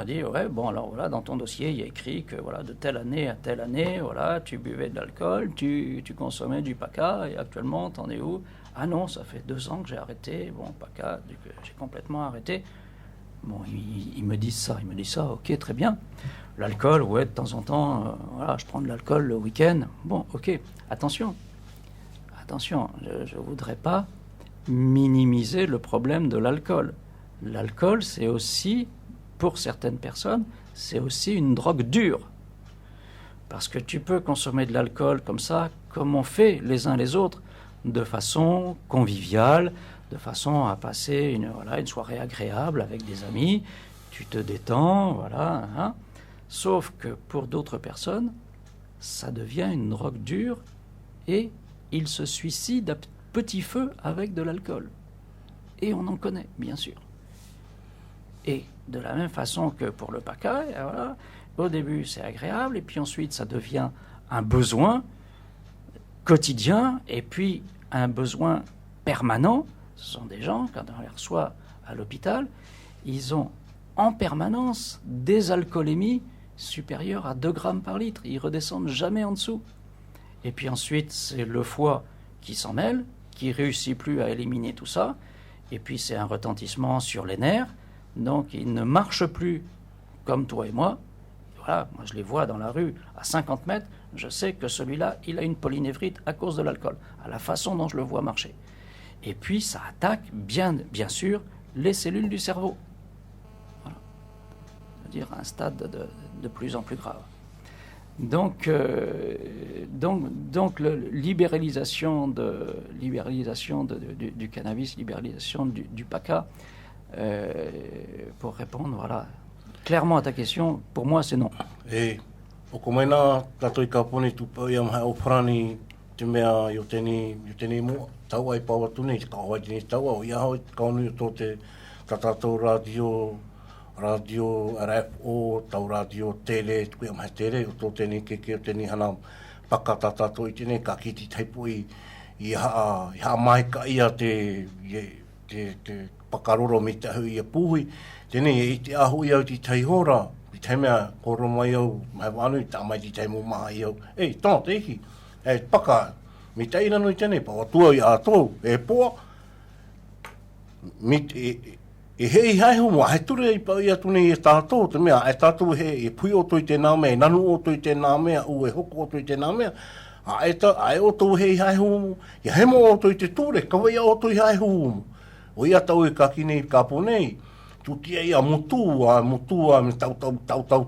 dis, ouais, bon, alors voilà, dans ton dossier, il y a écrit que voilà, de telle année à telle année, voilà, tu buvais de l'alcool, tu consommais du PACA, et actuellement, t'en es où? Ah non, ça fait 2 ans que j'ai arrêté. Bon, PACA, j'ai complètement arrêté. Bon, ils me disent ça, ok, très bien. L'alcool, ouais, de temps en temps, voilà, je prends de l'alcool le week-end. Bon, ok, attention, je ne voudrais pas minimiser le problème de l'alcool. L'alcool, c'est aussi, pour certaines personnes, c'est aussi une drogue dure. Parce que tu peux consommer de l'alcool comme ça, comme on fait les uns les autres, de façon conviviale, de façon à passer une soirée agréable avec des amis, tu te détends, voilà. Hein. Sauf que pour d'autres personnes, ça devient une drogue dure et ils se suicident à petit feu avec de l'alcool. Et on en connaît, bien sûr. Et de la même façon que pour le PACA, voilà, au début c'est agréable et puis ensuite ça devient un besoin quotidien et puis un besoin permanent. Ce sont des gens, quand on les reçoit à l'hôpital, ils ont en permanence des alcoolémies supérieures à 2 grammes par litre. Ils ne redescendent jamais en dessous. Et puis ensuite, c'est le foie qui s'en mêle, qui ne réussit plus à éliminer tout ça. Et puis c'est un retentissement sur les nerfs. Donc ils ne marchent plus comme toi et moi. Voilà, moi je les vois dans la rue à 50 mètres. Je sais que celui-là, il a une polynévrite à cause de l'alcool, à la façon dont je le vois marcher. Et puis ça attaque bien sûr les cellules du cerveau. Voilà. C'est-à-dire à un stade de plus en plus grave. Donc libéralisation du cannabis, libéralisation du PACA, pour répondre clairement à ta question, pour moi c'est non. Et o komaina tatoi ka pone tu pa ia mai o prani te mea yo teni mo tau ai pa watu nei ka hoa teni tau o ia ho ka onu to te tatato radio RFO tau radio tele ku mai tele o to teni ke teni hana paka tatato i teni ka kiti taipo i ha mai ka ia te pakaroro me te hu ia puhi teni i te ahu ia ti taihora te mea koro mai au, mai wanu i tamai ti teimu maha i au. Tōna te iki, paka, mi te ina nui tēnei, pa watua i ātou, poa, e hei haihu mua, he ture i pau i atune i tātou, te mea, tātou e pui o toi tēnā mea, nanu o toi tēnā mea, e hoko o toi tēnā mea, e o toi hei haihu, i hemo o toi te tūre, kawai o toi haihu, o ia tau e ka kine i ka ponei, tu tia ia mutua me tau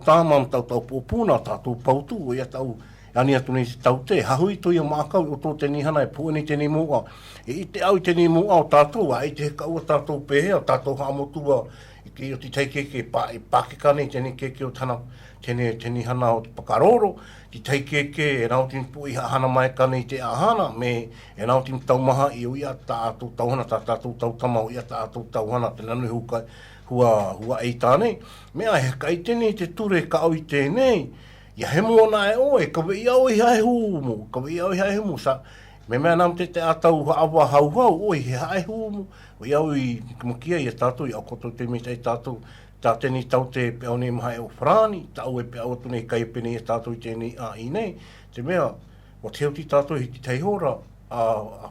tāma, me tau pōpuna, tātou pautu, ia tau, ani atu nei tau te, hahui to ia mākau, o tō tēni hana e pūani tēni mua, i te au tēni mua o tātou, i te hekau o tātou pēhea, tātou hamotua, i o te teikeke, i Pakekane, tēni keke o tana, tēni hana o te pakaroro, ti teikeke, e nau tini pui hana mai kane i te ahana, me e nau tini taumaha i o ia tātou tauhana, tātou tautama o ia tātou tauhana, te nanu hukai, hua ei tānei. Mea he kai tēnei te ture ka au i tēnei, ia he mōna e oe, ka wei au i hae huumu, sa, me mea nam te atau awa hauhau, oe he hae huumu, o iau i makia i a tātou, i au koto te me te tātou, tā tēnei tau te peone maha e o whrani, tau e pea o tunei kai pene i a tātou i tēnei a i nei, te mea, o te ti tātou hi te teihora, a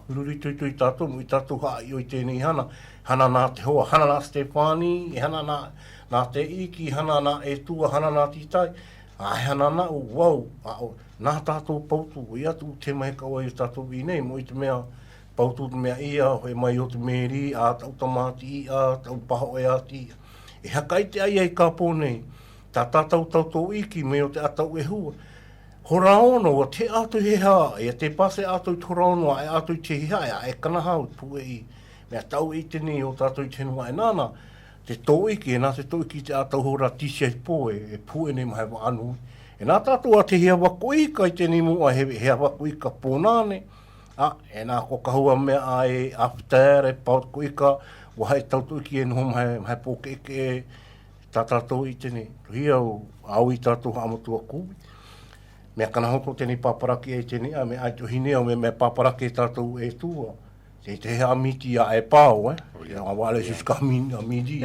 hururi tuitui tātou, mo i tātou haa i o i tēnei hana nā te hoa, hana nā Stefani, hana nā te Iki, hana nā e tua, hana nā titai, hana nā o wau, nā tātou pautu, i atu te mai kaua i tātou i nei, mo i te mea pautu te mea ia, hoi mai o te meri, a tau tamati i a, tau paho e ati, e hakai te ai ka pōnei, tā tātou tau Iki, me o te atau e hua, hora ono, o te atu he haa, e te pase atu i tora ono, e atu i te hea, e kanahau, pue i, mea tau i tēnei o tātou i tēnua e nāna, te tōiki, e nā te tōiki te atau hora tisia i pō, e pūe nei mahe wa anu. E nā tātou a te hea wakoika i tēnei mua, hea wakoika pōnāne, e nā ko kahua mea ai after, e paut koika, wahai tau tōiki e noho mahe pōkeke, tā tātou i tēnei, hia au i tātou hamatua kūwi. Mea kana hoko tēnei paparaki e tēnei, me ai tuhinea me paparaki e tātou e tua. C'est très amiti à pas, ouais. On va aller jusqu'à midi.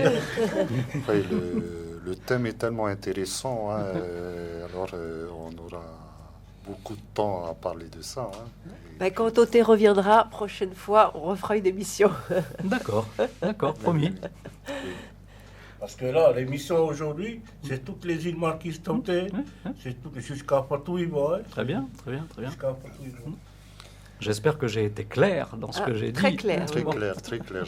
Le thème est tellement intéressant, hein, alors on aura beaucoup de temps à parler de ça. Hein. Quand Oté reviendra, prochaine fois, on refera une émission. D'accord, promis. Parce que là, l'émission aujourd'hui, c'est toutes les îles Marquises Tauté, c'est jusqu'à Fatouiva. Ouais. Très bien. Jusqu'à Fatouiva. J'espère que j'ai été clair dans ce que j'ai dit. Très clair. Très clair.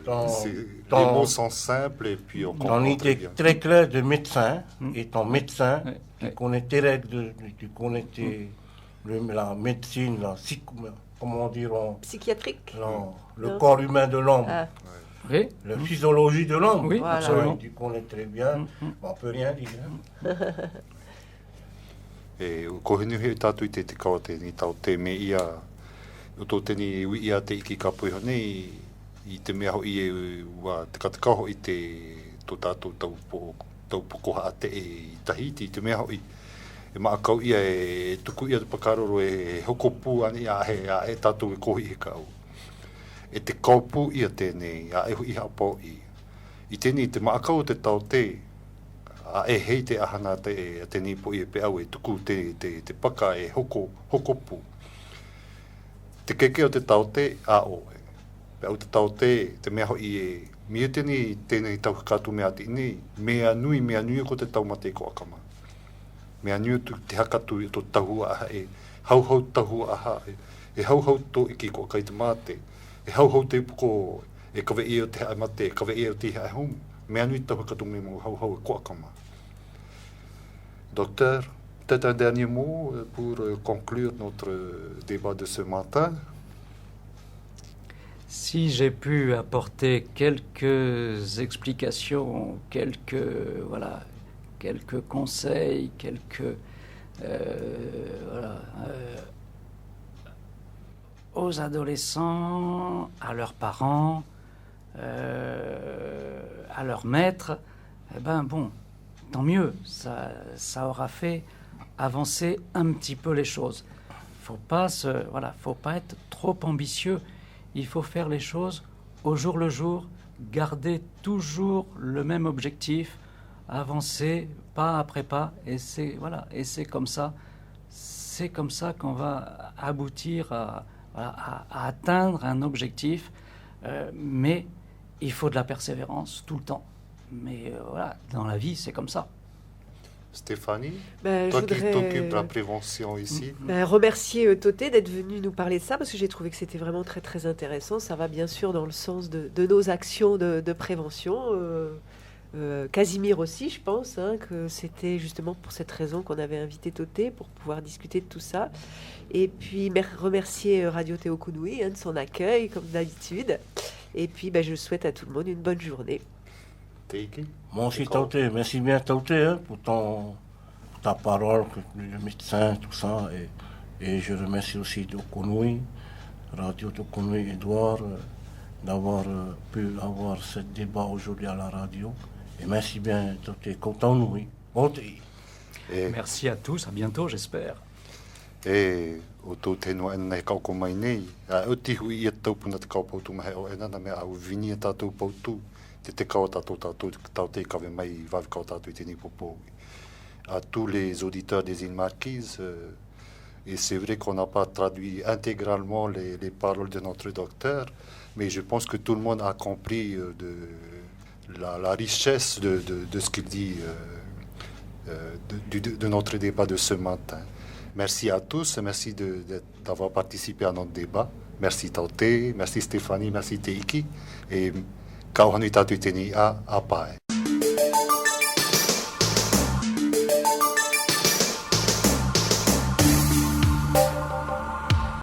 Les mots sont simples et puis on comprend très bien. Très clair de médecin, étant médecin, tu connais tes règles, tu connais la médecine, comment dire, psychiatrique. Le corps humain de l'homme. Oui. La physiologie de l'homme. Oui, voilà. Absolument. Tu connais très bien. On peut rien dire. E ko hinu he tātou i te kawa te ni tau te me ia o tō tēni ui ia te iki ka pui honei i te mea ho i ua te katakaho i te tō tātou tau pokoha a te e Tahiti i te mea ho i e maakau ia e tuku ia te pakaroro e hokopu ani a he tātou e kohi he kau e te kaupu ia tēnei a e hui hapa i tēnei te maakau te tau te a e hei te ahana te nipo i e pe au e tuku te paka e hokopu. Te keke o te taute a oe. Pe au te taute te mea hoi e mia tēnei tau kakatu mea te inei, mea nui ko te taumate ko akama. Mea nui te hakatu i tō tahua aha e hauhau tahua aha e hauhau tō iki ko kai te mate. e hau te puko e kawe e o te hae mate, e kawe e o te hae home. Mea nui tau hakatungi mo hau e kuakama. Docteur, peut-être un dernier mot pour conclure notre débat de ce matin. Si j'ai pu apporter quelques explications, quelques conseils, aux adolescents, à leurs parents, à leurs maîtres, eh ben bon, tant mieux, ça aura fait avancer un petit peu les choses. Faut pas être trop ambitieux. Il faut faire les choses au jour le jour, garder toujours le même objectif, avancer pas après pas, et c'est comme ça qu'on va aboutir à atteindre un objectif, mais il faut de la persévérance tout le temps. Mais dans la vie, c'est comme ça. Stéphanie, toi qui t'occupes de la prévention ici. Remercier Toté d'être venu nous parler de ça, parce que j'ai trouvé que c'était vraiment très très intéressant. Ça va bien sûr dans le sens de nos actions de prévention. Casimir aussi, je pense, que c'était justement pour cette raison qu'on avait invité Toté, pour pouvoir discuter de tout ça. Et puis remercier Radio Te Okunui de son accueil, comme d'habitude. Et puis je souhaite à tout le monde une bonne journée. Moi aussi, Tauté, merci bien Tauté pour ta parole, le médecin, tout ça. Et je remercie aussi Okunui, Radio Okunui, Edouard, d'avoir pu avoir ce débat aujourd'hui à la radio. Et merci bien Tauté, content nous. Merci à tous, à bientôt j'espère. E o tō tēnua ena nei kauko mai nei. O tihu I e taupuna te kaupautu mahe o ena na mea au vini e tātou pautu. Te kawa tātou te kawe mai vawe kawa tātou I tēnei popo. À tous les auditeurs des îles Marquises, et c'est vrai qu'on n'a pas traduit intégralement les paroles de notre docteur, mais je pense que tout le monde a compris la richesse de ce qu'il dit de notre débat de ce matin. Merci à tous, merci d'avoir participé à notre débat. Merci Tauté, merci Stéphanie, merci Teiki. Et kauhanu tatu teni a pae.